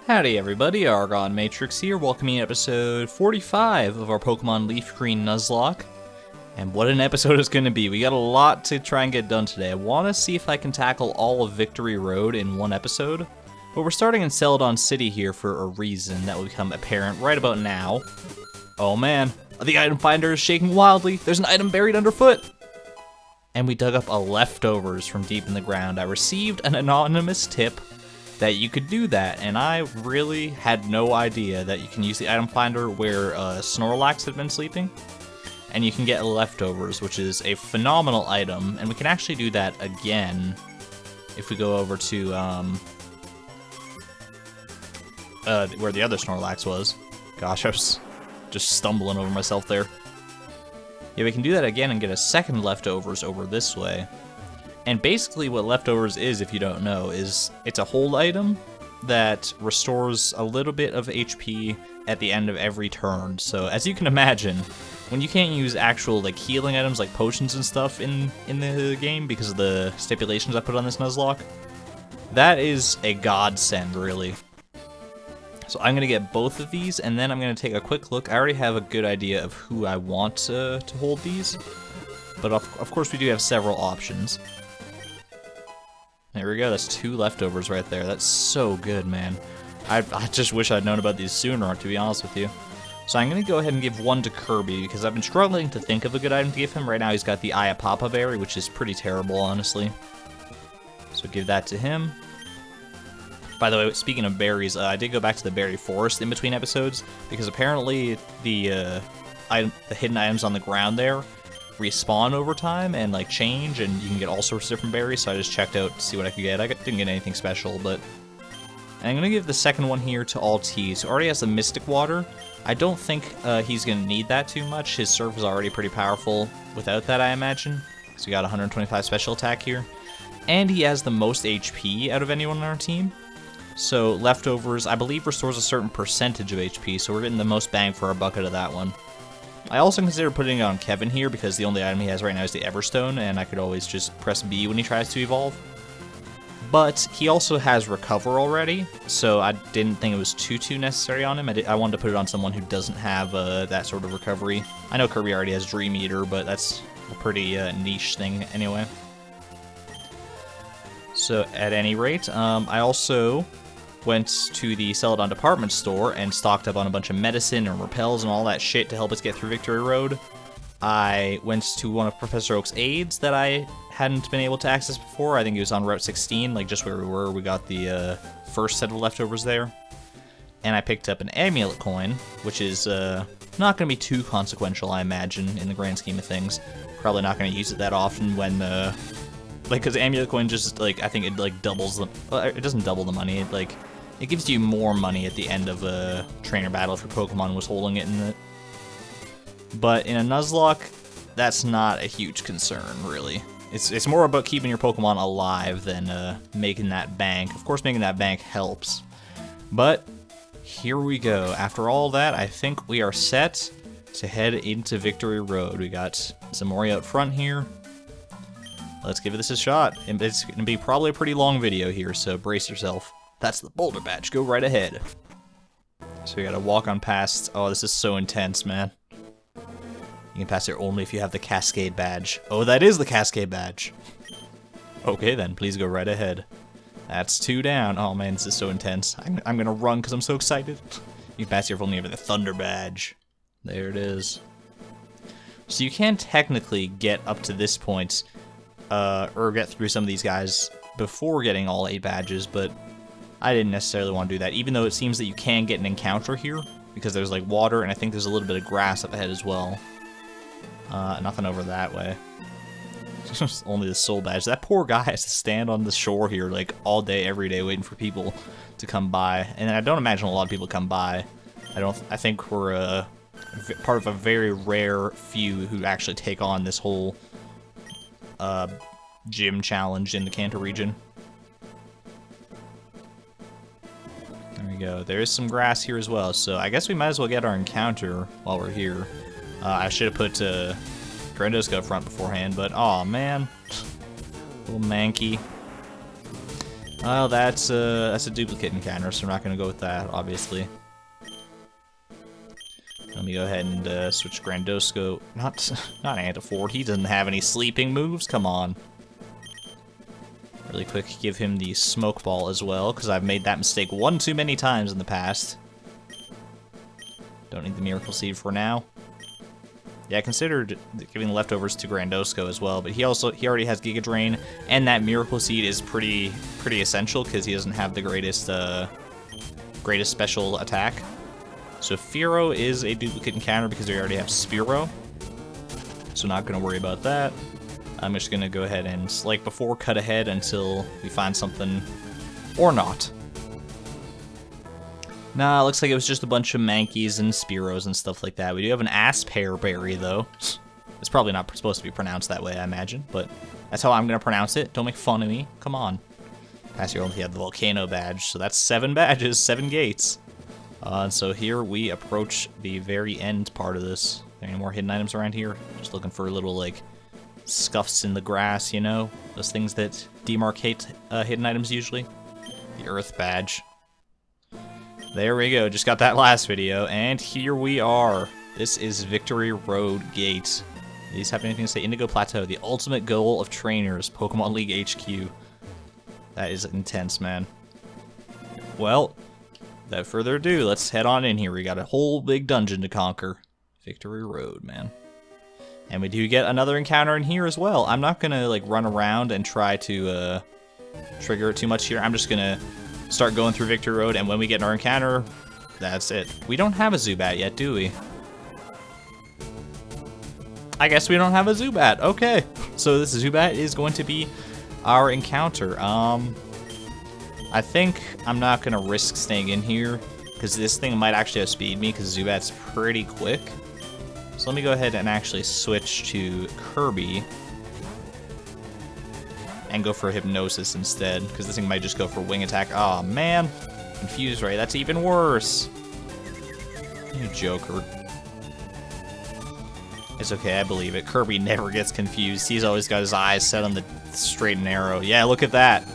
Howdy everybody, ArgonMatrix here, welcoming you to episode 45 of our Pokémon LeafGreen Nuzlocke. And what an episode it's going to be. We got a lot to try and get done today. I want to see if I can tackle all of Victory Road in one episode. But we're starting in Celadon City here for a reason that will become apparent right about now. Oh man, the item finder is shaking wildly. There's an item buried underfoot. And we dug up a leftovers from deep in the ground. I received an anonymous tip that you could do that, and I really had no idea that you can use the item finder where Snorlax had been sleeping, and you can get leftovers, which is a phenomenal item, and we can actually do that again if we go over to where the other Snorlax was. Gosh, I was just stumbling over myself there. Yeah, we can do that again and get a second leftovers over this way. And basically what leftovers is, if you don't know, is it's a hold item that restores a little bit of HP at the end of every turn. So as you can imagine, when you can't use actual like healing items like potions and stuff in the game because of the stipulations I put on this Nuzlocke, that is a godsend, really. So I'm going to get both of these, and then I'm going to take a quick look. I already have a good idea of who I want to hold these, but of course we do have several options. There we go, that's 2 leftovers right there. That's so good, man. I just wish I'd known about these sooner, to be honest with you. So I'm going to go ahead and give one to Kirby, because I've been struggling to think of a good item to give him. Right now he's got the Ayapapa berry, which is pretty terrible, honestly. So give that to him. By the way, speaking of berries, I did go back to the berry forest in between episodes, because apparently the hidden items on the ground there respawn over time and like change, and you can get all sorts of different berries, so I just checked out to see what I could get. I didn't get anything special, but I'm going to give the second one here to Altis, who already has the Mystic Water. I don't think he's going to need that too much. His Surf is already pretty powerful without that, I imagine. So we got 125 special attack here. And he has the most HP out of anyone on our team. So leftovers, I believe, restores a certain percentage of HP, so we're getting the most bang for our buck out of that one. I also consider putting it on Kevin here because the only item he has right now is the Everstone, and I could always just press B when he tries to evolve. But he also has Recover already, so I didn't think it was too necessary on him. I wanted to put it on someone who doesn't have that sort of recovery. I know Kirby already has Dream Eater, but that's a pretty niche thing anyway. So at any rate, I also went to the Celadon department store and stocked up on a bunch of medicine and repels and all that shit to help us get through Victory Road. I went to one of Professor Oak's aids that I hadn't been able to access before. I think it was on Route 16, like just where we were. We got the first set of leftovers there. And I picked up an amulet coin, which is not going to be too consequential, I imagine, in the grand scheme of things. Probably not going to use it that often when like, because amulet coin just, like, I think it, like, doubles the, well, it doesn't double the money, it gives you more money at the end of a trainer battle if your Pokemon was holding it in it. But in a Nuzlocke, that's not a huge concern, really. It's more about keeping your Pokemon alive than making that bank. Of course, making that bank helps. But here we go. After all that, I think we are set to head into Victory Road. We got Zamori out front here. Let's give this a shot. It's going to be probably a pretty long video here, so brace yourself. That's the Boulder Badge. Go right ahead. So we gotta walk on past. Oh, this is so intense, man. You can pass here only if you have the Cascade Badge. Oh, that is the Cascade Badge. Okay, then. Please go right ahead. That's 2 down. Oh, man, this is so intense. I'm gonna run because I'm so excited. You can pass here if only you have the Thunder Badge. There it is. So you can technically get up to this point, or get through some of these guys before getting all 8 badges, but I didn't necessarily want to do that, even though it seems that you can get an encounter here, because there's like water, and I think there's a little bit of grass up ahead as well. Nothing over that way. Only the soul badge. That poor guy has to stand on the shore here like all day, every day, waiting for people to come by, and I don't imagine a lot of people come by. I think we're part of a very rare few who actually take on this whole gym challenge in the Kanto region. There we go. There is some grass here as well, so I guess we might as well get our encounter while we're here. I should have put Grandoska up front beforehand, but aw, man. Little manky. Well, that's a duplicate encounter, so we're not gonna go with that, obviously. Let me go ahead and switch Grandosco. Not Antiford. He doesn't have any sleeping moves. Come on. Really quick, give him the Smoke Ball as well, because I've made that mistake one too many times in the past. Don't need the Miracle Seed for now. Yeah, I considered giving the leftovers to Grandosco as well, but he already has Giga Drain, and that Miracle Seed is pretty essential because he doesn't have the greatest special attack. So Fearow is a duplicate encounter because we already have Spearow, so not gonna worry about that. I'm just gonna go ahead and, like before, cut ahead until we find something, or not. Nah, looks like it was just a bunch of Mankeys and Spearows and stuff like that. We do have an Aspear Berry, though. It's probably not supposed to be pronounced that way, I imagine, but that's how I'm going to pronounce it. Don't make fun of me. Come on. Past year only had the Volcano badge, so that's 7 badges, 7 gates. And so here we approach the very end part of this. Are there any more hidden items around here? Just looking for little, like, scuffs in the grass, you know? Those things that demarcate hidden items usually. The Earth badge. There we go, just got that last video, and here we are. This is Victory Road Gate. Do these have anything to say? Indigo Plateau, the ultimate goal of trainers, Pokemon League HQ. That is intense, man. Well, without further ado, let's head on in here. We got a whole big dungeon to conquer. Victory Road, man. And we do get another encounter in here as well. I'm not gonna, like, run around and try to, trigger it too much here. I'm just gonna start going through Victory Road, and when we get our encounter, that's it. We don't have a Zubat yet, do we? I guess we don't have a Zubat. Okay. So this Zubat is going to be our encounter. I think I'm not going to risk staying in here, because this thing might actually outspeed me, because Zubat's pretty quick. So let me go ahead and actually switch to Kirby and go for Hypnosis instead, because this thing might just go for Wing Attack. Aw, oh, man. Confuse Ray, that's even worse. You joker. It's okay, I believe it. Kirby never gets confused. He's always got his eyes set on the straight and narrow. Yeah, look at that.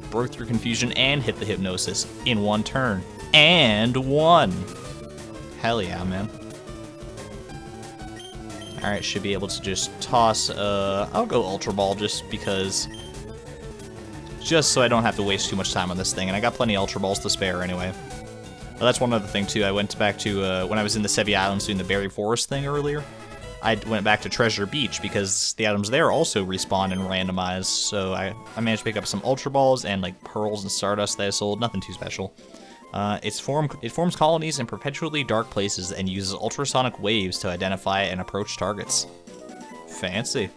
Broke through confusion and hit the Hypnosis in one turn. And won. Hell yeah, man. Alright, should be able to just toss, I'll go Ultra Ball just because... Just so I don't have to waste too much time on this thing, and I got plenty of Ultra Balls to spare anyway. Well, that's one other thing too. I went back to, when I was in the Sevi Islands doing the Berry Forest thing earlier, I went back to Treasure Beach because the items there also respawn and randomize, so I managed to pick up some Ultra Balls and like Pearls and Stardust that I sold, nothing too special. It forms colonies in perpetually dark places and uses ultrasonic waves to identify and approach targets. Fancy.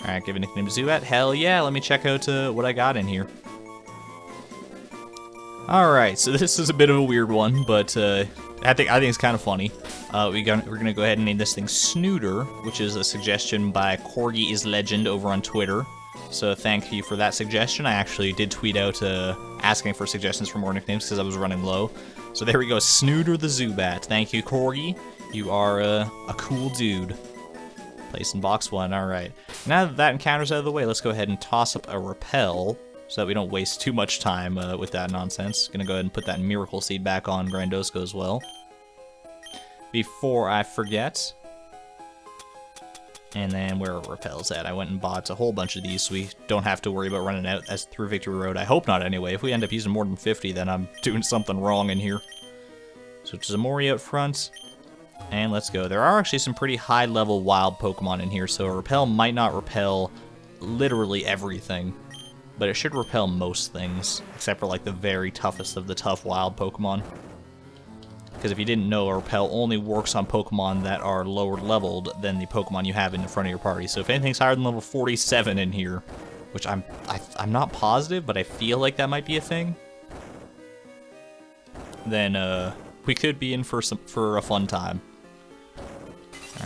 Alright, give anything to Zubat? Hell yeah, let me check out what I got in here. Alright, so this is a bit of a weird one, but I think it's kind of funny. We're gonna go ahead and name this thing Snooter, which is a suggestion by Corgi is Legend over on Twitter. So thank you for that suggestion. I actually did tweet out asking for suggestions for more nicknames because I was running low. So there we go, Snooter the Zubat. Thank you, Corgi. You are a cool dude. Place in box 1, alright. Now that that encounter's out of the way, let's go ahead and toss up a Repel so that we don't waste too much time with that nonsense. Gonna go ahead and put that Miracle Seed back on Grandosco as well. Before I forget. And then where are Repels at? I went and bought a whole bunch of these so we don't have to worry about running out through Victory Road. I hope not anyway. If we end up using more than 50, then I'm doing something wrong in here. So it's Zamori out front. And let's go. There are actually some pretty high-level wild Pokemon in here, so a Repel might not repel literally everything, but it should repel most things, except for like the very toughest of the tough wild Pokemon. Because if you didn't know, a Repel only works on Pokemon that are lower leveled than the Pokemon you have in the front of your party. So if anything's higher than level 47 in here, which I'm not positive, but I feel like that might be a thing, then we could be in for a fun time.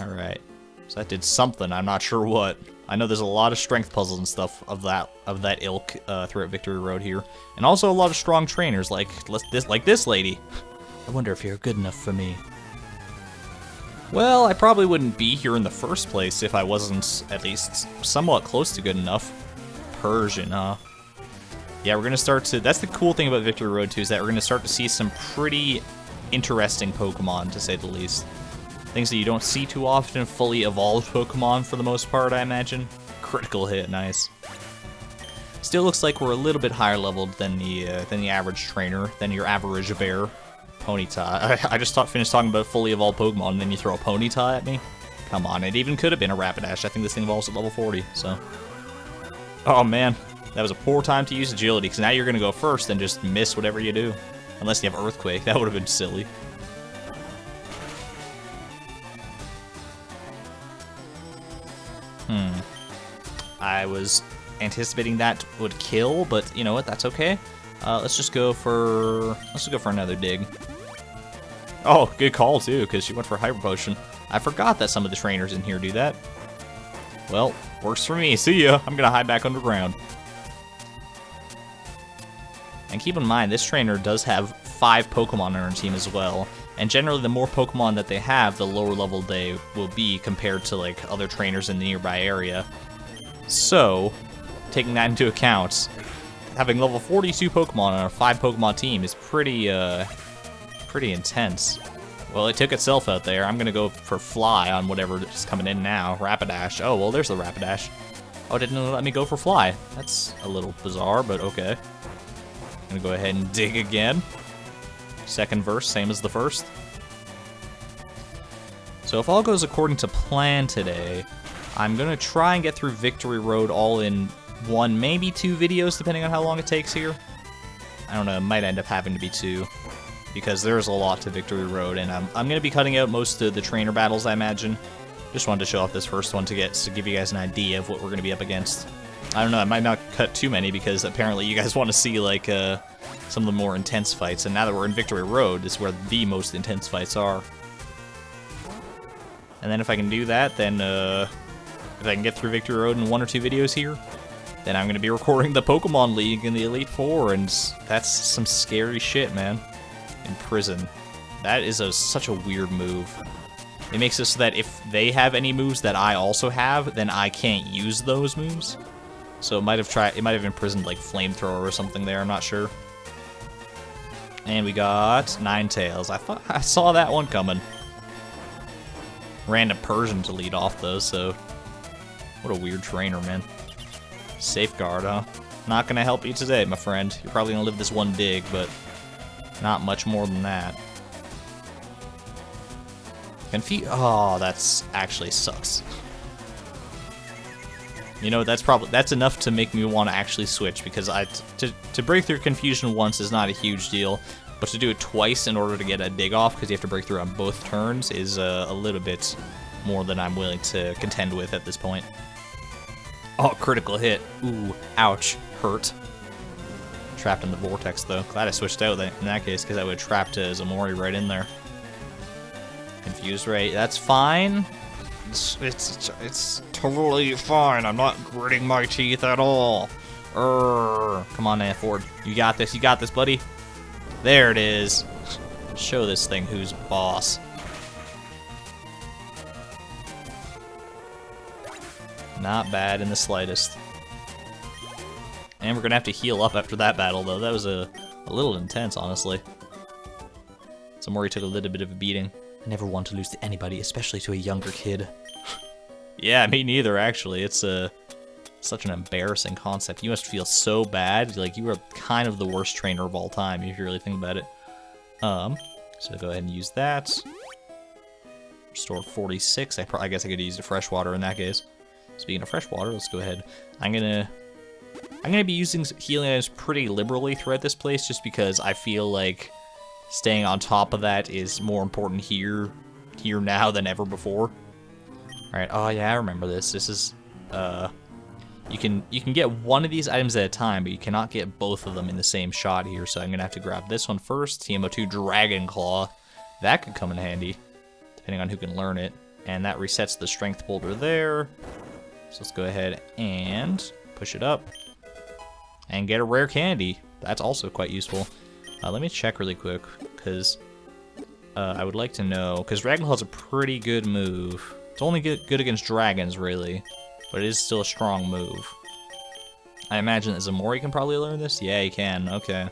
Alright, so that did something, I'm not sure what. I know there's a lot of strength puzzles and stuff of that ilk throughout Victory Road here. And also a lot of strong trainers like this lady. I wonder if you're good enough for me. Well, I probably wouldn't be here in the first place if I wasn't at least somewhat close to good enough. Persian, huh? Yeah, we're gonna start to... That's the cool thing about Victory Road 2, is that we're gonna start to see some pretty interesting Pokemon, to say the least. Things that you don't see too often, fully evolved Pokemon for the most part, I imagine. Critical hit, nice. Still looks like we're a little bit higher leveled than the average trainer, than your average bear. Ponyta. I just finished talking about fully evolved Pokemon, and then you throw a Ponyta at me? Come on, it even could have been a Rapidash. I think this thing evolves at level 40, so... Oh man, that was a poor time to use Agility, because now you're going to go first and just miss whatever you do. Unless you have Earthquake, that would have been silly. I was anticipating that would kill, but you know what, that's okay. Let's just go for another dig. Oh, good call too, because she went for Hyper Potion. I forgot that some of the trainers in here do that. Well, works for me. See ya. I'm gonna hide back underground. And keep in mind, this trainer does have 5 Pokemon on her team as well. And generally, the more Pokemon that they have, the lower level they will be compared to like other trainers in the nearby area. So, taking that into account, having level 42 Pokemon on a 5 Pokemon team is pretty intense. Well, it took itself out there. I'm gonna go for Fly on whatever is coming in now. Rapidash. Oh, well, there's the Rapidash. Oh, it didn't let me go for Fly. That's a little bizarre, but okay. I'm gonna go ahead and dig again. Second verse, same as the first. So if all goes according to plan today, I'm gonna try and get through Victory Road all in 1, maybe 2 videos, depending on how long it takes here. I don't know, it might end up having to be 2, because there's a lot to Victory Road, and I'm gonna be cutting out most of the trainer battles, I imagine. Just wanted to show off this first one to give you guys an idea of what we're gonna be up against. I don't know, I might not cut too many, because apparently you guys want to see, like, some of the more intense fights, and now that we're in Victory Road, is where the most intense fights are. And then if I can do that, then, if I can get through Victory Road in 1 or 2 videos here, then I'm going to be recording the Pokemon League in the Elite Four, and that's some scary shit, man. In prison. That is such a weird move. It makes it so that if they have any moves that I also have, then I can't use those moves. So it might have imprisoned like Flamethrower or something there, I'm not sure. And we got Ninetales. I thought I saw that one coming. Random Persian to lead off though, so what a weird trainer, man. Safeguard, huh? Not gonna help you today, my friend. You're probably gonna live this one dig, but not much more than that. Oh, that's actually sucks. You know, that's enough to make me want to actually switch, because to break through Confusion once is not a huge deal, but to do it twice in order to get a dig off, because you have to break through on both turns, is a little bit more than I'm willing to contend with at this point. Oh, critical hit. Ooh, ouch. Hurt. Trapped in the vortex, though. Glad I switched out in that case, because I would have trapped Zamori right in there. Confused rate. That's fine. It's totally fine. I'm not gritting my teeth at all. Come on, Ford. You got this. You got this, buddy. There it is. Show this thing who's boss. Not bad in the slightest. And we're gonna have to heal up after that battle, though. That was a little intense, honestly. Zamori took a little bit of a beating. I never want to lose to anybody, especially to a younger kid. Yeah, me neither, actually. It's such an embarrassing concept. You must feel so bad. Like, you are kind of the worst trainer of all time, if you really think about it. So go ahead and use that. Restore 46. I guess I could use the freshwater in that case. Speaking of freshwater, let's go ahead. I'm gonna be using healing items pretty liberally throughout this place, just because I feel like staying on top of that is more important here now than ever before. Alright, oh yeah, I remember this. This is, you can get one of these items at a time, but you cannot get both of them in the same shot here, so I'm gonna have to grab this one first, TMO2 Dragon Claw. That could come in handy, depending on who can learn it. And that resets the Strength Boulder there. So let's go ahead and push it up. And get a rare candy. That's also quite useful. Let me check really quick, because I would like to know, because Dragon Claw is a pretty good move. It's only good against dragons, really, but it is still a strong move. I imagine that Zamori can probably learn this. Yeah, he can. Okay.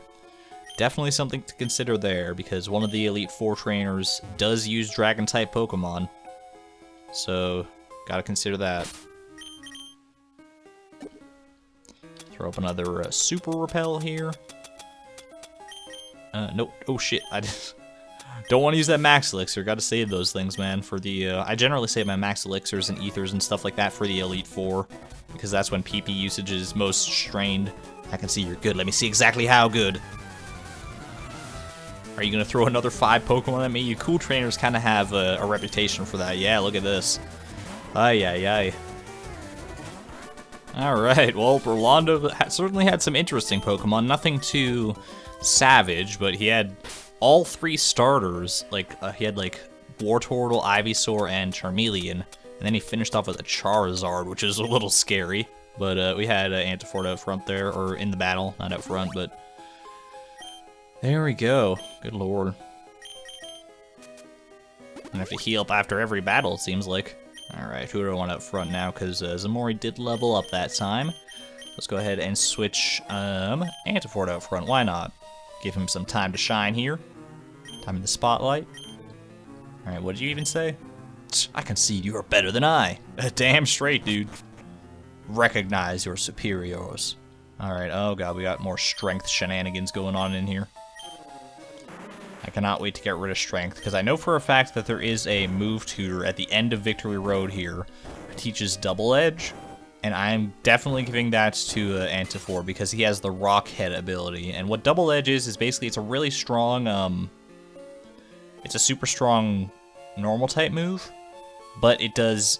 Definitely something to consider there, because one of the Elite Four trainers does use Dragon-type Pokemon. So, gotta consider that. Throw up another Super Repel here. Nope. Oh shit, I just don't want to use that Max Elixir. Gotta save those things, man, for the, I generally save my Max Elixirs and Ethers and stuff like that for the Elite Four, because that's when PP usage is most strained. I can see you're good. Let me see exactly how good. Are you gonna throw another 5 Pokemon at me? You cool trainers kind of have a reputation for that. Yeah, look at this. Ay, ay, ay. Alright, well, Rolando certainly had some interesting Pokemon. Nothing too savage, but he had all 3 starters. Like, he had, like, Wartortle, Ivysaur, and Charmeleon. And then he finished off with a Charizard, which is a little scary. But we had Antefort out front there, or in the battle, not out front, but... There we go. Good lord. I have to heal up after every battle, it seems like. Alright, who do I want up front now? Because Zamori did level up that time. Let's go ahead and switch Antefort out front. Why not? Give him some time to shine here. Time in the spotlight. Alright, what did you even say? I concede you are better than I. Damn straight, dude. Recognize your superiors. Alright, oh god, we got more strength shenanigans going on in here. I cannot wait to get rid of strength, because I know for a fact that there is a move tutor at the end of Victory Road here who teaches Double Edge, and I'm definitely giving that to Antefort because he has the Rock Head ability. And what Double Edge is basically it's a really strong, it's a super strong normal type move, but it does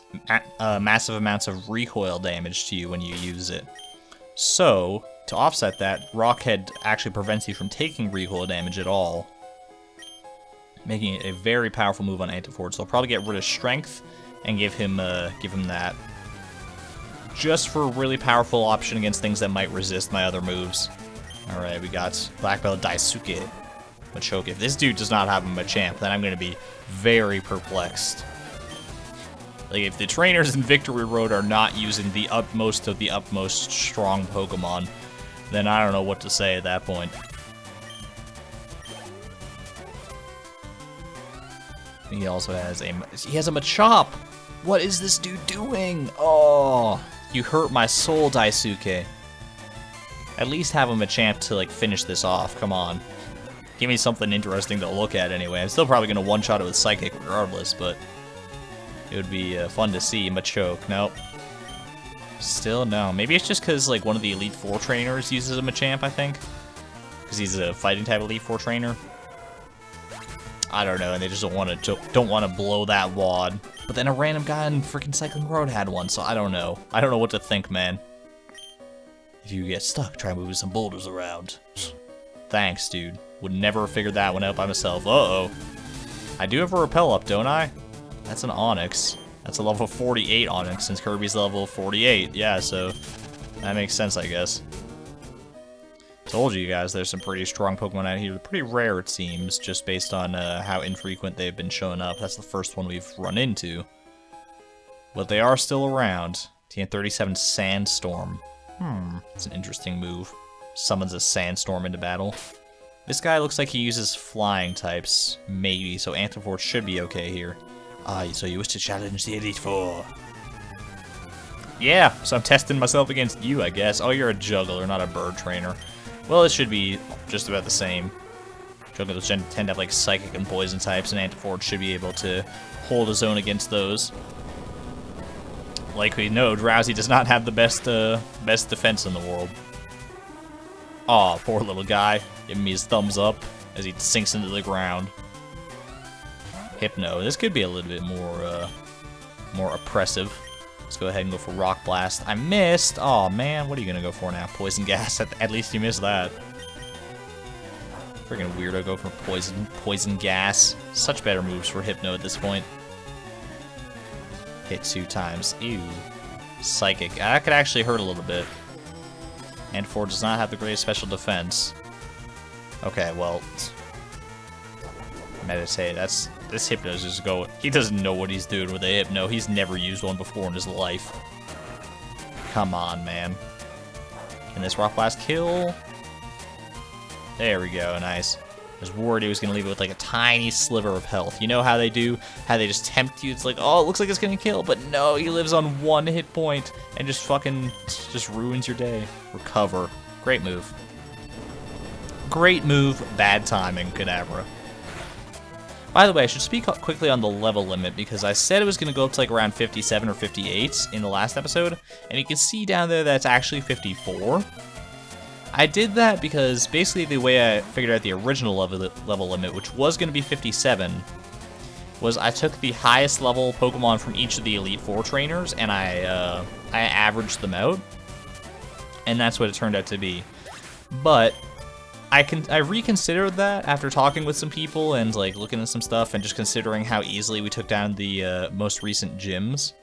massive amounts of recoil damage to you when you use it. So, to offset that, Rock Head actually prevents you from taking recoil damage at all, making it a very powerful move on Antefort. So I'll probably get rid of strength and give him that, just for a really powerful option against things that might resist my other moves. All right, we got Black Belt Daisuke Machoke. If this dude does not have a Machamp, then I'm going to be very perplexed. Like, if the trainers in Victory Road are not using the utmost of the utmost strong Pokemon, then I don't know what to say at that point. He also has a Machop! What is this dude doing? Oh, you hurt my soul, Daisuke. At least have a Machamp to, like, finish this off. Come on. Give me something interesting to look at anyway. I'm still probably going to one-shot it with Psychic regardless, but it would be fun to see. Machoke, nope. Still no. Maybe it's just because, like, one of the Elite Four trainers uses a Machamp, I think. Because he's a fighting type Elite Four trainer. I don't know, and they just don't want to blow that wad. But then a random guy in freaking Cycling Road had one, so I don't know. I don't know what to think, man. If you get stuck, try moving some boulders around. Thanks, dude. Would never have figured that one out by myself. Uh-oh. I do have a Repel up, don't I? That's an Onix. That's a level 48 Onix, since Kirby's level 48. Yeah, so that makes sense, I guess. Told you guys there's some pretty strong Pokemon out here. Pretty rare, it seems, just based on how infrequent they've been showing up. That's the first one we've run into. But they are still around. TN37 Sandstorm. It's an interesting move. Summons a Sandstorm into battle. This guy looks like he uses flying types, maybe, so Antefort should be okay here. So you wish to challenge the Elite Four? Yeah, so I'm testing myself against you, I guess. Oh, you're a juggler, not a bird trainer. Well, it should be just about the same. Jugglers tend to have like psychic and poison types, and Antefort should be able to hold his own against those. Like we know, Drowsy does not have the best defense in the world. Aw, poor little guy. Giving me his thumbs up as he sinks into the ground. Hypno. This could be a little bit more oppressive. Let's go ahead and go for Rock Blast. I missed! Aw, man, what are you gonna go for now? Poison Gas? At least you missed that. Freaking weirdo, go for Poison Gas. Such better moves for Hypno at this point. Hit 2 times. Ew. Psychic. That could actually hurt a little bit. Antefort does not have the greatest special defense. Okay, well... Meditate. This Hypno's just going... He doesn't know what he's doing with a Hypno. He's never used one before in his life. Come on, man. Can this Rock Blast kill? There we go, nice. I was worried he was going to leave it with like a tiny sliver of health. You know how they do? How they just tempt you? It's like, oh, it looks like it's going to kill, but no, he lives on 1 hit point and just fucking just ruins your day. Recover. Great move. Great move, bad timing, Kadabra. By the way, I should speak quickly on the level limit, because I said it was going to go up to like around 57 or 58 in the last episode, and you can see down there that's actually 54. I did that because basically the way I figured out the original level limit, which was going to be 57, was I took the highest level Pokemon from each of the Elite Four trainers, and I averaged them out, and that's what it turned out to be. But I reconsidered that after talking with some people and like looking at some stuff and just considering how easily we took down the most recent gyms.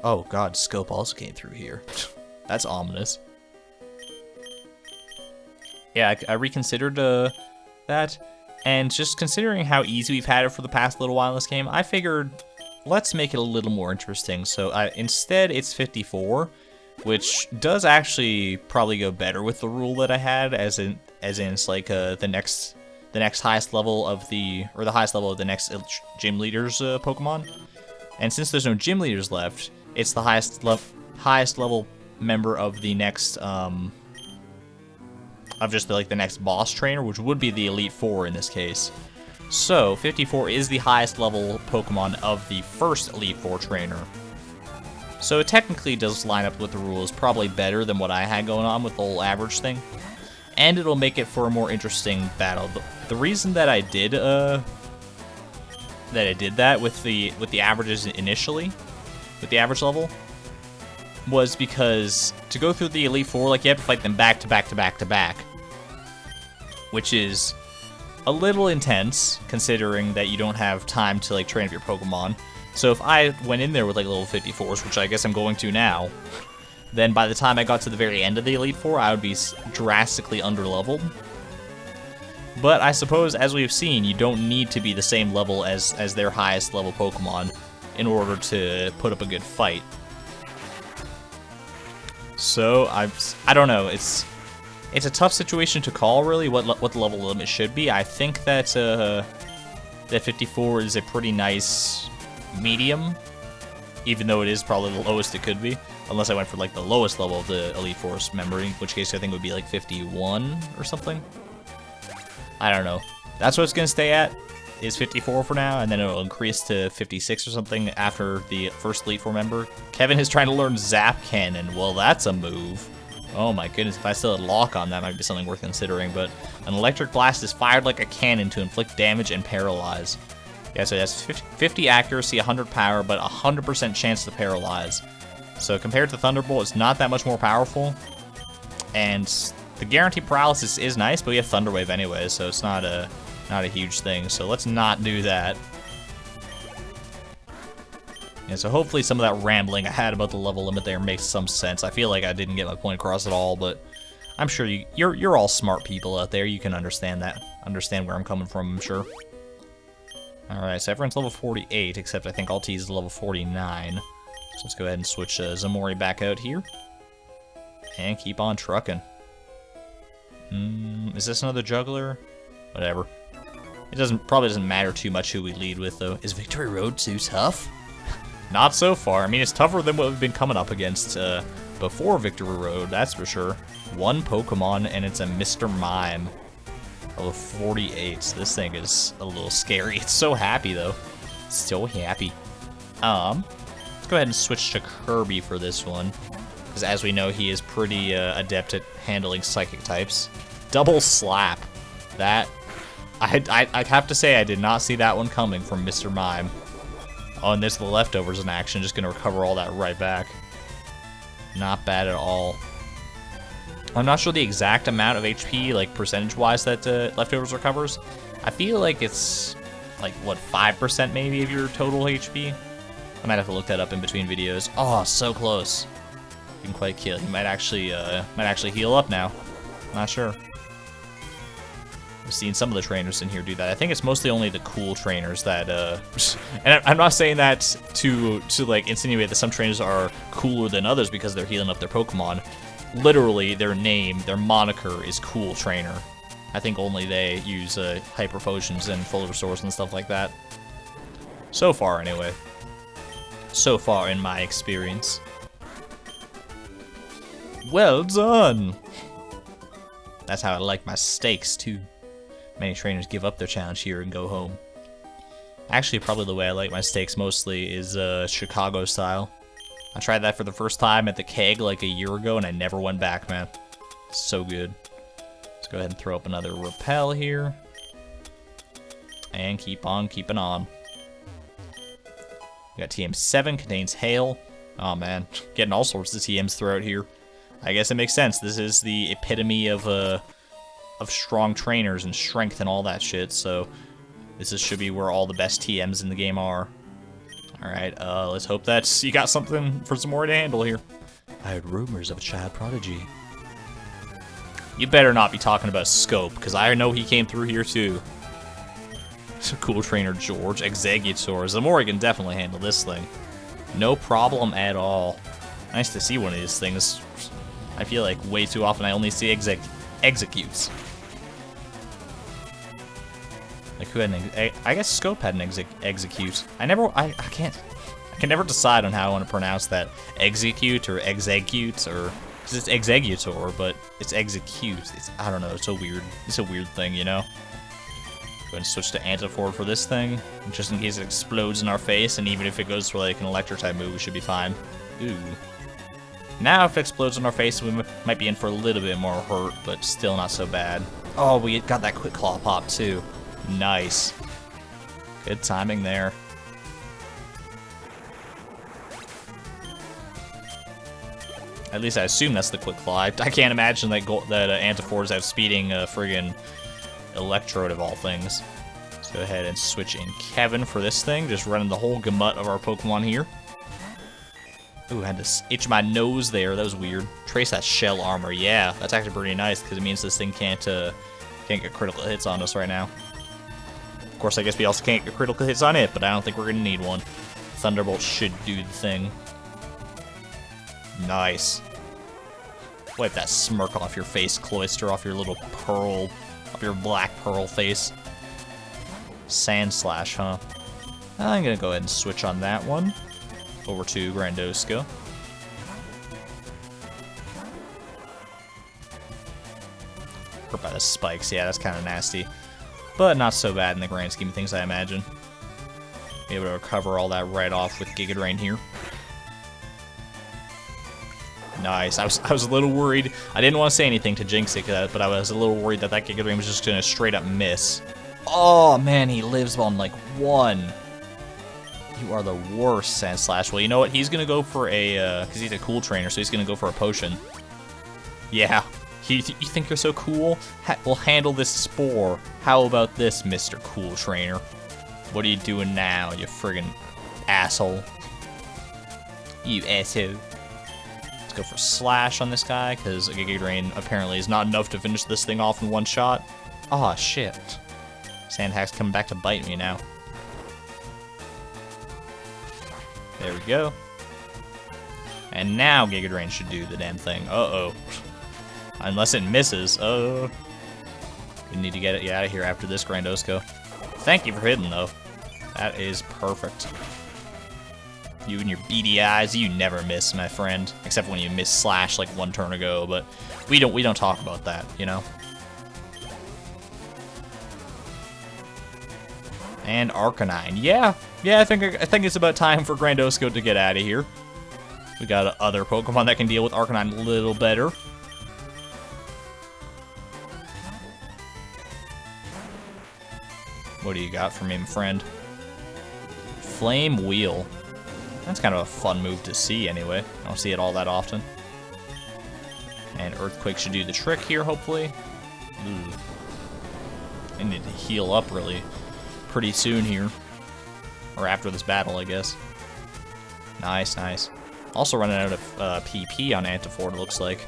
Oh god, Scope also came through here. That's ominous. Yeah, I reconsidered that, and just considering how easy we've had it for the past little while in this game, I figured let's make it a little more interesting. So instead it's 54, which does actually probably go better with the rule that I had, as in it's like the next highest level of the highest level of the next gym leader's Pokemon. And since there's no gym leaders left, it's the highest level member of the next of just the next boss trainer, which would be the Elite Four in this case. So 54 is the highest level Pokemon of the first Elite Four trainer. So it technically does line up with the rules probably better than what I had going on with the whole average thing. And it'll make it for a more interesting battle. The reason that I did that with the averages initially, with the average level, was because to go through the Elite Four, like, you have to fight them back to back to back to back, which is a little intense considering that you don't have time to like train up your Pokemon. So if I went in there with like level 54s, which I guess I'm going to now, then by the time I got to the very end of the Elite Four, I would be drastically underleveled. But I suppose, as we've seen, you don't need to be the same level as their highest level Pokemon in order to put up a good fight. So I don't know. It's a tough situation to call, really, what the level limit should be. I think that that 54 is a pretty nice medium, even though it is probably the lowest it could be. Unless I went for like the lowest level of the Elite Four's member, in which case I think it would be like 51 or something. I don't know. That's what it's going to stay at, is 54 for now, and then it'll increase to 56 or something after the first Elite Four member. Kevin is trying to learn Zap Cannon. Well, that's a move. Oh my goodness, if I still had Lock on, that might be something worth considering, but an Electric Blast is fired like a cannon to inflict damage and paralyze. Yeah, so that's 50 accuracy, 100 power, but 100% chance to paralyze. So compared to Thunderbolt, it's not that much more powerful. And the guaranteed paralysis is nice, but we have Thunder Wave anyway, so it's not a huge thing. So let's not do that. Yeah, so hopefully some of that rambling I had about the level limit there makes some sense. I feel like I didn't get my point across at all, but I'm sure you're all smart people out there. You can understand that. Understand where I'm coming from, I'm sure. Alright, so everyone's level 48, except I think Altis is level 49. So let's go ahead and switch Zamori back out here. And keep on trucking. Is this another juggler? Whatever. It probably doesn't matter too much who we lead with, though. Is Victory Road too tough? Not so far. I mean, it's tougher than what we've been coming up against before Victory Road, that's for sure. One Pokemon, and it's a Mr. Mime. Level 48. This thing is a little scary. It's so happy, though. It's so happy. Let's go ahead and switch to Kirby for this one, because as we know, he is pretty adept at handling psychic types. Double Slap. That, I have to say, I did not see that one coming from Mr. Mime. Oh, and there's the leftovers in action, just gonna recover all that right back. Not bad at all. I'm not sure the exact amount of HP, like percentage-wise, that leftovers recovers. I feel like it's like, what, 5% maybe of your total HP? I might have to look that up in between videos. Oh, so close. Didn't quite kill. He might actually heal up now. Not sure. I've seen some of the trainers in here do that. I think it's mostly only the cool trainers that, and I'm not saying that to like insinuate that some trainers are cooler than others because they're healing up their Pokemon. literally their name, their moniker is Cool Trainer. I think only they use hyper potions and full restores and stuff like that. So far, anyway. So far in my experience. Well done! That's how I like my steaks, too. Many trainers give up their challenge here and go home. Actually, probably the way I like my steaks mostly is Chicago style. I tried that for the first time at the keg like a year ago, and I never went back, man. It's so good. Let's go ahead and throw up another repel here. And keep on keeping on. We got TM7, contains hail. Oh man, getting all sorts of TMs throughout here. I guess it makes sense. This is the epitome of strong trainers and strength and all that shit, so should be where all the best TMs in the game are. Alright, let's hope that you got something for some more to handle here. I heard rumors of a child prodigy. You better not be talking about Scope, because I know he came through here too. It's a cool trainer, George. Executor. Zamora can definitely handle this thing. No problem at all. Nice to see one of these things. I feel like way too often I only see executes. Like who had an I guess Scope had an execute. I can never decide on how I want to pronounce that. Execute or execute or because it's executor, but it's execute. I don't know. It's a weird thing, you know. Go ahead and switch to Antifor for this thing, just in case it explodes in our face, and even if it goes for like an electric type move, we should be fine. Ooh. Now if it explodes in our face, we might be in for a little bit more hurt, but still not so bad. Oh, we got that quick claw pop too. Nice. Good timing there. At least I assume that's the quick claw. I can't imagine that Antifors have speeding friggin' Electrode of all things. Let's go ahead and switch in Kevin for this thing. Just running the whole gamut of our Pokemon here. Ooh, I had to itch my nose there. That was weird. Trace that shell armor. Yeah, that's actually pretty nice because it means this thing can't get critical hits on us right now. Of course, I guess we also can't get critical hits on it, but I don't think we're going to need one. Thunderbolt should do the thing. Nice. Wipe that smirk off your face, Cloyster, off your little pearl, off your black pearl face. Sand Slash, huh? I'm going to go ahead and switch on that one. Over to Grandosco. Hurt by the spikes, yeah, that's kind of nasty. But not so bad in the grand scheme of things, I imagine. Be able to recover all that right off with Giga Drain here. Nice. I was a little worried. I didn't want to say anything to jinx it, but I was a little worried that Giga Drain was just going to straight up miss. Oh, man, he lives on like one. You are the worst, Sand Slash. Well, you know what? He's going to go for a, because he's a cool trainer, so he's going to go for a potion. Yeah. You think you're so cool? We'll handle this spore. How about this, Mr. Cool Trainer? What are you doing now, you friggin' asshole? You asshole. Let's go for Slash on this guy, because a Giga Drain apparently is not enough to finish this thing off in one shot. Aw, shit. Sandhack's coming back to bite me now. There we go. And now Giga Drain should do the damn thing. Uh-oh. Unless it misses. We need to get it out of here after this, Grandosco. Thank you for hitting, though. That is perfect. You and your beady eyes, you never miss, my friend. Except when you miss Slash like one turn ago, but we don't talk about that, you know? And Arcanine. Yeah, I think it's about time for Grandosco to get out of here. We got other Pokemon that can deal with Arcanine a little better. What do you got for me, my friend? Flame Wheel. That's kind of a fun move to see anyway. I don't see it all that often. And Earthquake should do the trick here, hopefully. Ooh. I need to heal up really pretty soon here. Or after this battle, I guess. Nice, nice. Also running out of PP on Antifor, it looks like.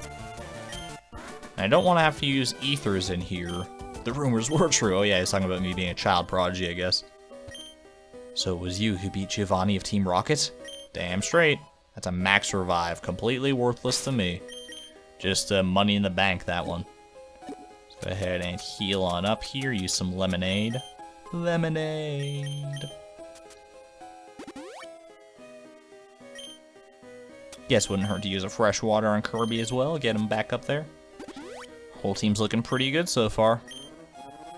And I don't want to have to use Ethers in here. The rumors were true. Oh yeah, he's talking about me being a child prodigy, I guess. So it was you who beat Giovanni of Team Rocket? Damn straight. That's a max revive. Completely worthless to me. Just money in the bank, that one. Let's go ahead and heal on up here. Use some lemonade. Lemonade. Guess wouldn't hurt to use a fresh water on Kirby as well. Get him back up there. Whole team's looking pretty good so far.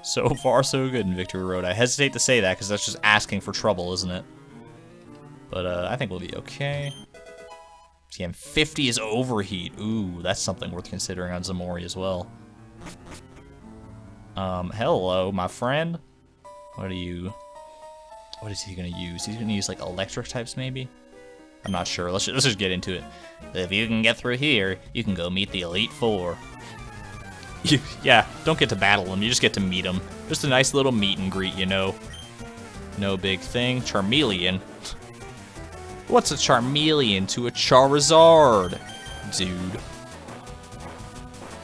So far, so good in Victory Road. I hesitate to say that because that's just asking for trouble, isn't it? But I think we'll be okay. TM50 is overheat. Ooh, that's something worth considering on Zamori as well. Hello, my friend. What is he gonna use? He's gonna use like electric types maybe? I'm not sure. Let's just get into it. If you can get through here, you can go meet the Elite Four. Yeah, don't get to battle them. You just get to meet them. Just a nice little meet and greet, you know. No big thing. Charmeleon. What's a Charmeleon to a Charizard? Dude.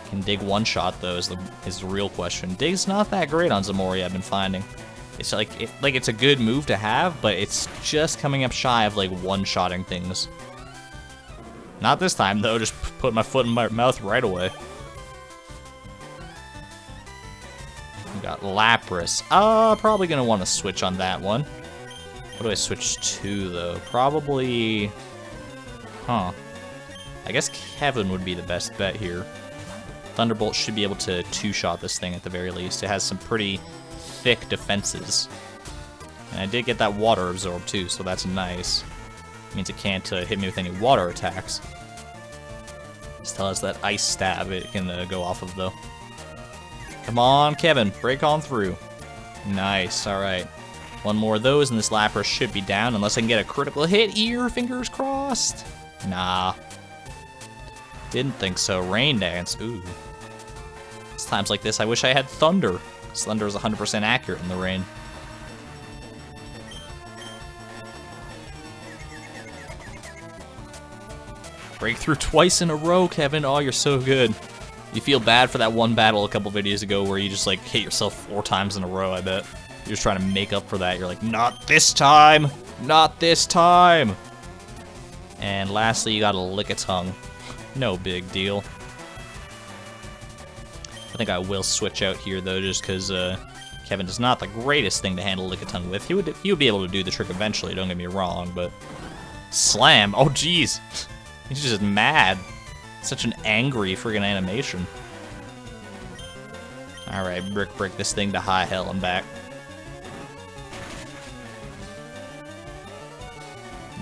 Can Dig one-shot, though, is the real question. Dig's not that great on Zamori, I've been finding. It's like it's a good move to have, but it's just coming up shy of, like, one-shotting things. Not this time, though. Just put my foot in my mouth right away. We got Lapras. Probably gonna want to switch on that one. What do I switch to, though? Probably... Huh. I guess Kevin would be the best bet here. Thunderbolt should be able to two-shot this thing at the very least. It has some pretty thick defenses. And I did get that water absorb, too, so that's nice. Means it can't hit me with any water attacks. Still has that ice stab it can go off of, though. Come on, Kevin. Break on through. Nice. All right. One more of those, and this Lapras should be down, unless I can get a critical hit here. Fingers crossed. Nah. Didn't think so. Rain Dance. Ooh. It's times like this I wish I had Thunder. Thunder is 100% accurate in the rain. Breakthrough twice in a row, Kevin. Oh, you're so good. You feel bad for that one battle a couple videos ago where you just, like, hit yourself 4 times in a row, I bet. You're just trying to make up for that. You're like, not this time! Not this time! And lastly, you got a Lickitung. No big deal. I think I will switch out here, though, just because Kevin is not the greatest thing to handle Lickitung with. He would be able to do the trick eventually, don't get me wrong, but... Slam! Oh, jeez! He's just mad. Such an angry friggin' animation. Alright, break this thing to high hell and back.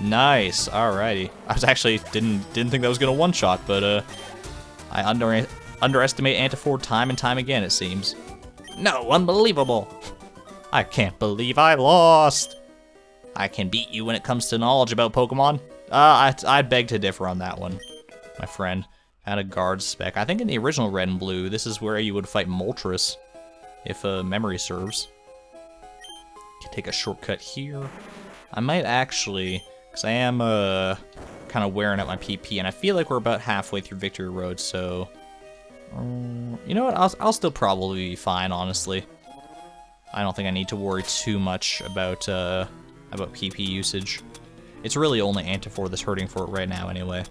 Nice, alrighty. I was actually didn't think that was gonna one-shot, but I underestimate Antifor time and time again, it seems. No, unbelievable! I can't believe I lost! I can beat you when it comes to knowledge about Pokemon. I beg to differ on that one, my friend. Had a guard spec. I think in the original Red and Blue, this is where you would fight Moltres, if memory serves. Can take a shortcut here. I might actually, because I am kind of wearing out my PP, and I feel like we're about halfway through Victory Road, so... you know what? I'll still probably be fine, honestly. I don't think I need to worry too much about PP usage. It's really only Antifor that's hurting for it right now, anyway.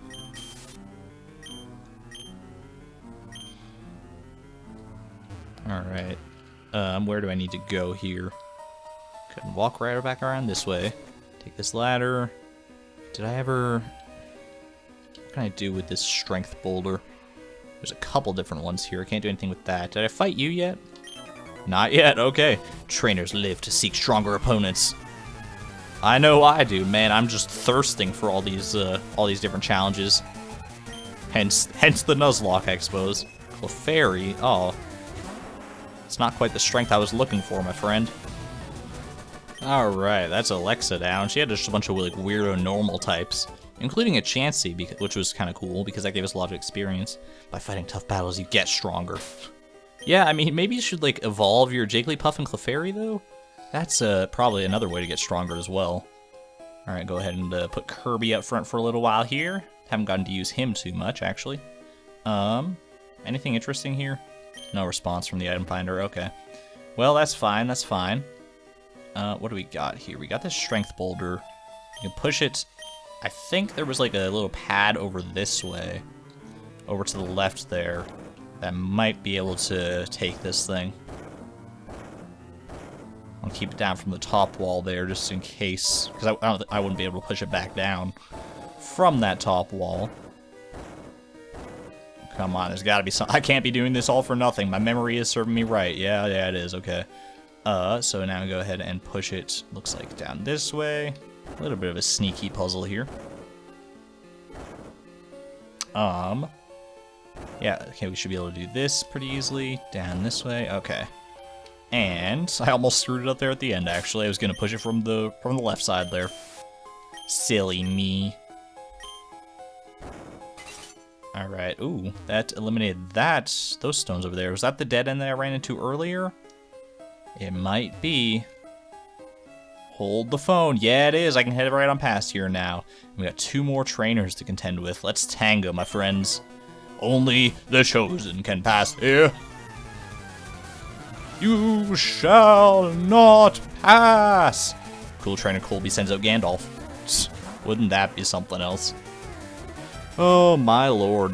Alright. Where do I need to go here? Couldn't walk right back around this way. Take this ladder. Did I ever... What can I do with this strength boulder? There's a couple different ones here. I can't do anything with that. Did I fight you yet? Not yet, okay. Trainers live to seek stronger opponents. I know I do, man. I'm just thirsting for all these different challenges. Hence the Nuzlocke, I suppose. Clefairy, oh. It's not quite the strength I was looking for, my friend. Alright, that's Alexa down. She had just a bunch of like weirdo normal types, including a Chansey, which was kind of cool because that gave us a lot of experience. By fighting tough battles, you get stronger. Yeah, I mean, maybe you should like evolve your Jigglypuff and Clefairy, though. That's probably another way to get stronger as well. Alright, go ahead and put Kirby up front for a little while here. Haven't gotten to use him too much, actually. Anything interesting here? No response from the item finder, okay. Well, that's fine, that's fine. What do we got here? We got this strength boulder. You can push it. I think there was like a little pad over this way. over to the left there that might be able to take this thing. I'll keep it down from the top wall there just in case, because I wouldn't be able to push it back down from that top wall. Come on, there's got to be some. I can't be doing this all for nothing. My memory is serving me right. Yeah, it is. Okay. So now go ahead and push it. Looks like down this way. A little bit of a sneaky puzzle here. Yeah. Okay, we should be able to do this pretty easily. Down this way. Okay. And I almost screwed it up there at the end. Actually, I was gonna push it from the left side there. Silly me. Alright, ooh, that eliminated those stones over there. Was that the dead end that I ran into earlier? It might be. Hold the phone. Yeah, it is. I can head right on past here now. We got 2 more trainers to contend with. Let's tango, my friends. Only the chosen can pass here. You shall not pass. Cool Trainer Colby sends out Gandalf. Wouldn't that be something else? Oh, my lord.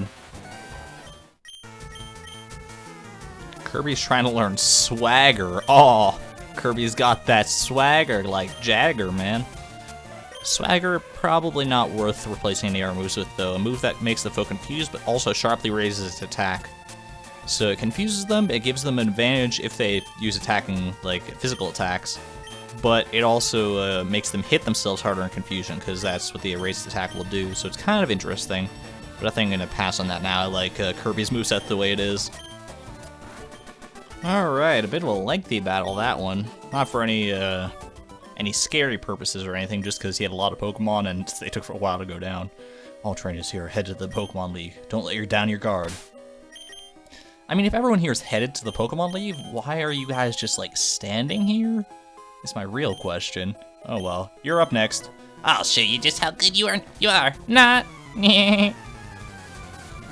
Kirby's trying to learn swagger. Oh, Kirby's got that swagger like Jagger, man. Swagger, probably not worth replacing any other moves with, though. A move that makes the foe confused, but also sharply raises its attack. So it confuses them, it gives them an advantage if they use attacking, like, physical attacks. But it also makes them hit themselves harder in confusion, because that's what the raised attack will do. So it's kind of interesting. But I think I'm going to pass on that now. I like Kirby's moveset the way it is. Alright, a bit of a lengthy battle, that one. Not for any scary purposes or anything, just because he had a lot of Pokemon and they took for a while to go down. All trainers here are headed to the Pokemon League. Don't let down your guard. I mean, if everyone here is headed to the Pokemon League, why are you guys just, like, standing here? That's my real question. Oh well, you're up next. I'll show you just how good you are. Not. I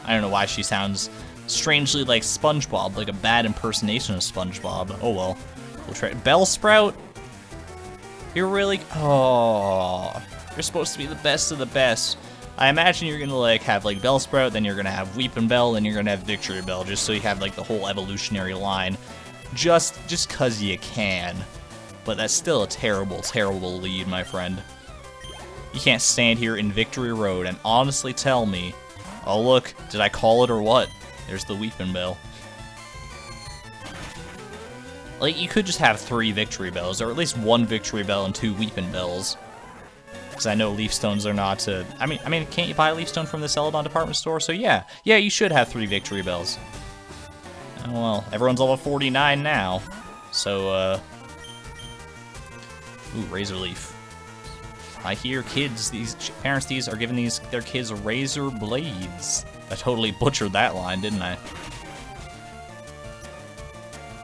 don't know why she sounds strangely like SpongeBob, like a bad impersonation of SpongeBob. Oh well. We'll try Bellsprout. You're really. Oh, you're supposed to be the best of the best. I imagine you're gonna like have like Bellsprout, then you're gonna have Weepin' Bell, then you're gonna have Victory Bell, just so you have like the whole evolutionary line, just cause you can. But that's still a terrible, terrible lead, my friend. You can't stand here in Victory Road and honestly tell me, oh look, did I call it or what? There's the Weepin' Bell. Like, you could just have 3 Victory Bells, or at least 1 Victory Bell and 2 Weepin' Bells. Because I know Leaf Stones are not to... I mean, can't you buy a Leaf Stone from the Celadon department store? So yeah, you should have 3 Victory Bells. Oh well, everyone's level 49 now. So, ooh, Razor Leaf. I hear parents are giving their kids razor blades. I totally butchered that line, didn't I?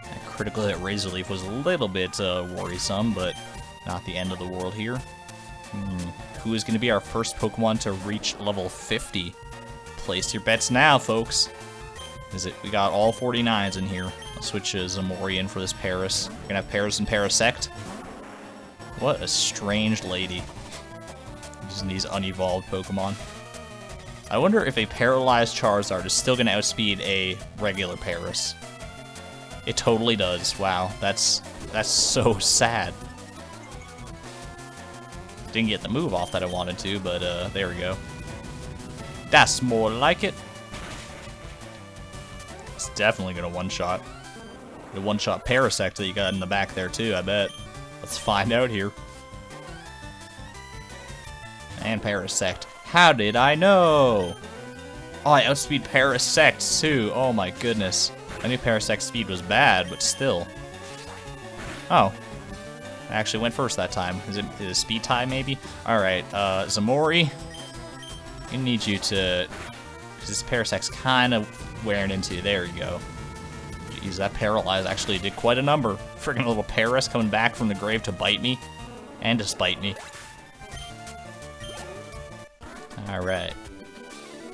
And critically hit Razor Leaf was a little bit worrisome, but not the end of the world here. Who is going to be our first Pokemon to reach level 50? Place your bets now, folks. We got all 49s in here. I'll switch Zamori in for this Paris. We're going to have Paris and Parasect. What a strange lady. Using these unevolved Pokemon. I wonder if a paralyzed Charizard is still going to outspeed a regular Paris. It totally does. Wow, that's so sad. Didn't get the move off that I wanted to, but there we go. That's more like it. It's definitely going to one-shot. The one-shot Parasect that you got in the back there too, I bet. Let's find out here. And Parasect. How did I know? Oh, I outspeed Parasect too. Oh my goodness. I knew Parasect's speed was bad, but still. Oh. I actually went first that time. Is it speed tie maybe? Alright, Zamori. I need you to... because this Parasect's kind of wearing into you. There you go. Jeez, that Paralyze actually did quite a number. Freaking little Paris coming back from the grave to bite me. And to spite me. Alright.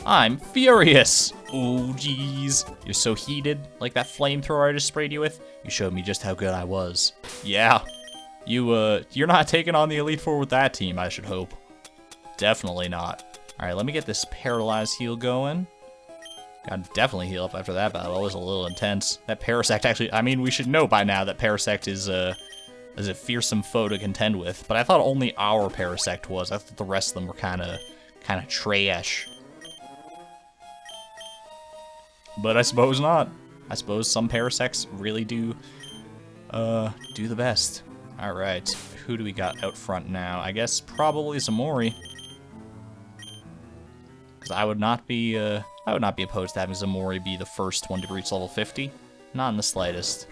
I'm furious! Ooh, jeez. You're so heated, like that flamethrower I just sprayed you with. You showed me just how good I was. Yeah. You're not taking on the Elite Four with that team, I should hope. Definitely not. Alright, let me get this Paralyze heal going. Gotta definitely heal up after that battle. It was a little intense. That Parasect actually, I mean, we should know by now that Parasect is a fearsome foe to contend with. But I thought only our Parasect was. I thought the rest of them were kind of trash. But I suppose not. I suppose some Parasects really do the best. All right, who do we got out front now? I guess probably Zamori. Because I would not be opposed to having Zamori be the first one to reach level 50. Not in the slightest.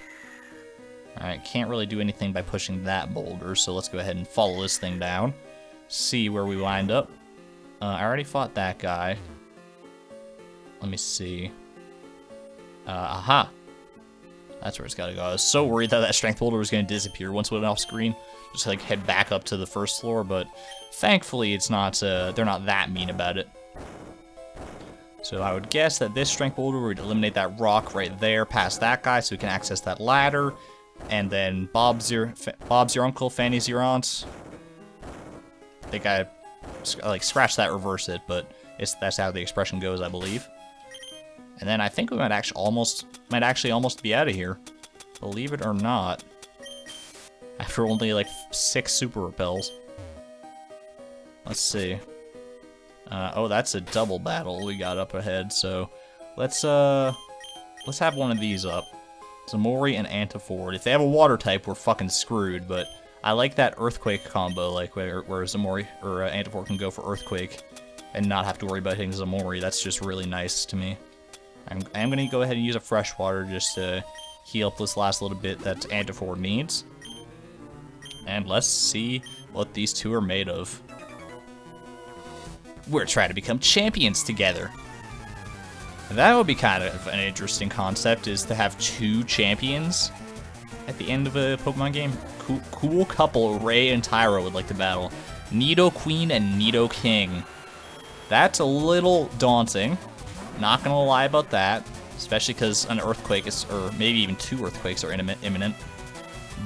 Alright, can't really do anything by pushing that boulder, so let's go ahead and follow this thing down. See where we wind up. I already fought that guy. Let me see. Aha. That's where it's gotta go. I was so worried that strength boulder was gonna disappear once it went off screen. Just like head back up to the first floor, but thankfully it's not, they're not that mean about it. So I would guess that this strength boulder would eliminate that rock right there past that guy so we can access that ladder. And then Bob's your uncle, Fanny's your aunt. I think I like scratched that, reverse it, but that's how the expression goes, I believe. And then I think we might actually almost be out of here. Believe it or not. After only like 6 super repels. Let's see. Oh, that's a double battle we got up ahead, so let's have one of these up. Zamori and Antiford. If they have a water type, we're fucking screwed, but I like that Earthquake combo, like where Zamori or Antiford can go for Earthquake and not have to worry about hitting Zamori. That's just really nice to me. I'm gonna go ahead and use a freshwater just to heal up this last little bit that Antiford needs. And let's see what these two are made of. We're trying to become champions together. That would be kind of an interesting concept, is to have 2 champions at the end of a Pokemon game. Cool couple, Ray and Tyro would like to battle. Nidoqueen and Nidoking. That's a little daunting. Not gonna lie about that. Especially because an earthquake is, or maybe even 2 earthquakes are imminent.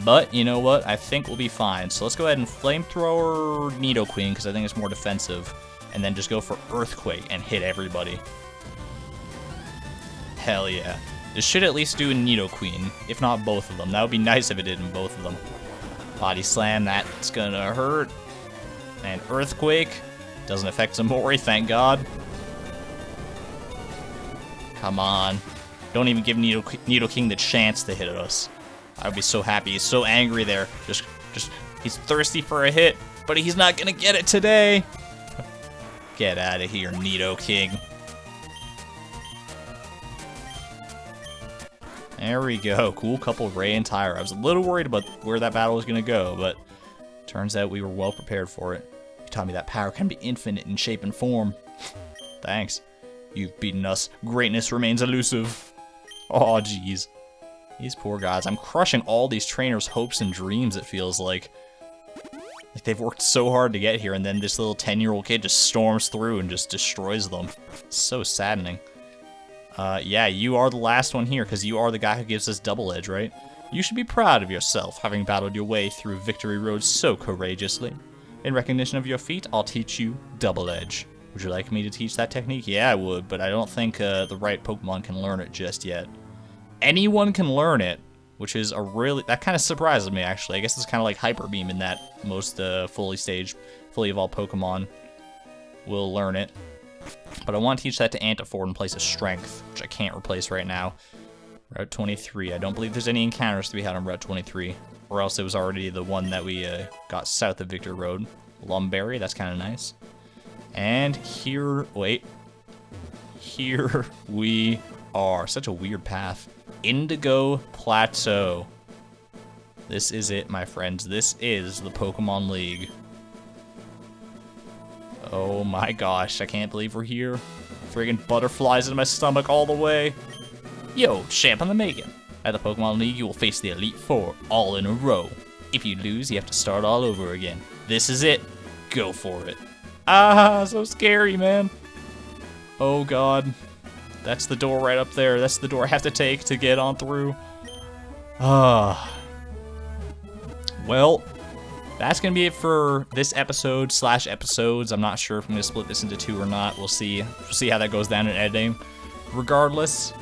But, you know what? I think we'll be fine. So let's go ahead and Flamethrower Nidoqueen, because I think it's more defensive. And then just go for Earthquake and hit everybody. Hell yeah. This should at least do a Nidoqueen, if not both of them. That would be nice if it did in both of them. Body Slam, that's gonna hurt. And Earthquake. Doesn't affect Zamori, thank God. Come on. Don't even give Nidoking the chance to hit us. I would be so happy. He's so angry there. He's thirsty for a hit, but he's not gonna get it today. Get out of here, Nidoking. There we go. Cool couple, Ray and Tyra. I was a little worried about where that battle was going to go, but turns out we were well prepared for it. You taught me that power can be infinite in shape and form. Thanks. You've beaten us. Greatness remains elusive. Oh, jeez. These poor guys. I'm crushing all these trainers' hopes and dreams, it feels like. Like they've worked so hard to get here, and then this little 10-year-old kid just storms through and just destroys them. It's so saddening. Yeah, you are the last one here, because you are the guy who gives us Double Edge, right? You should be proud of yourself, having battled your way through Victory Road so courageously. In recognition of your feat, I'll teach you Double Edge. Would you like me to teach that technique? Yeah, I would, but I don't think the right Pokemon can learn it just yet. Anyone can learn it, which is that kind of surprises me, actually. I guess it's kind of like Hyper Beam in that most fully evolved Pokemon will learn it. But I want to teach that to Antiford in place of Strength, which I can't replace right now. Route 23. I don't believe there's any encounters to be had on Route 23, or else it was already the one that we got south of Victory Road. Lumberry, that's kind of nice. And here we are. Such a weird path. Indigo Plateau. This is it, my friends. This is the Pokemon League. Oh my gosh, I can't believe we're here. Friggin' butterflies in my stomach all the way. Yo, champ on the making. At the Pokemon League, you will face the Elite Four all in a row. If you lose, you have to start all over again. This is it. Go for it. Ah, so scary, man. Oh god. That's the door right up there. That's the door I have to take to get on through. Ah. Well, that's going to be it for this episode/episodes. I'm not sure if I'm going to split this into 2 or not. We'll see. We'll see how that goes down in editing. regardless,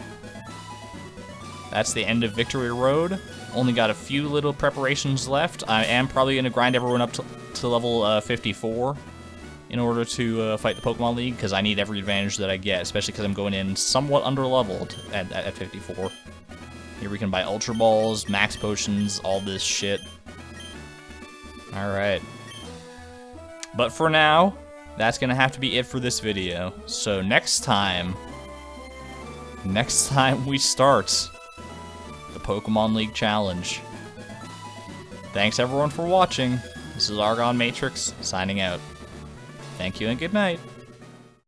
that's the end of Victory Road. Only got a few little preparations left. I am probably going to grind everyone up to level 54 in order to fight the Pokemon League, because I need every advantage that I get, especially because I'm going in somewhat under-leveled at 54. Here we can buy Ultra Balls, Max Potions, all this shit. Alright. But for now, that's going to have to be it for this video. So next time we start the Pokemon League Challenge. Thanks everyone for watching. This is ArgonMatrix signing out. Thank you and good night.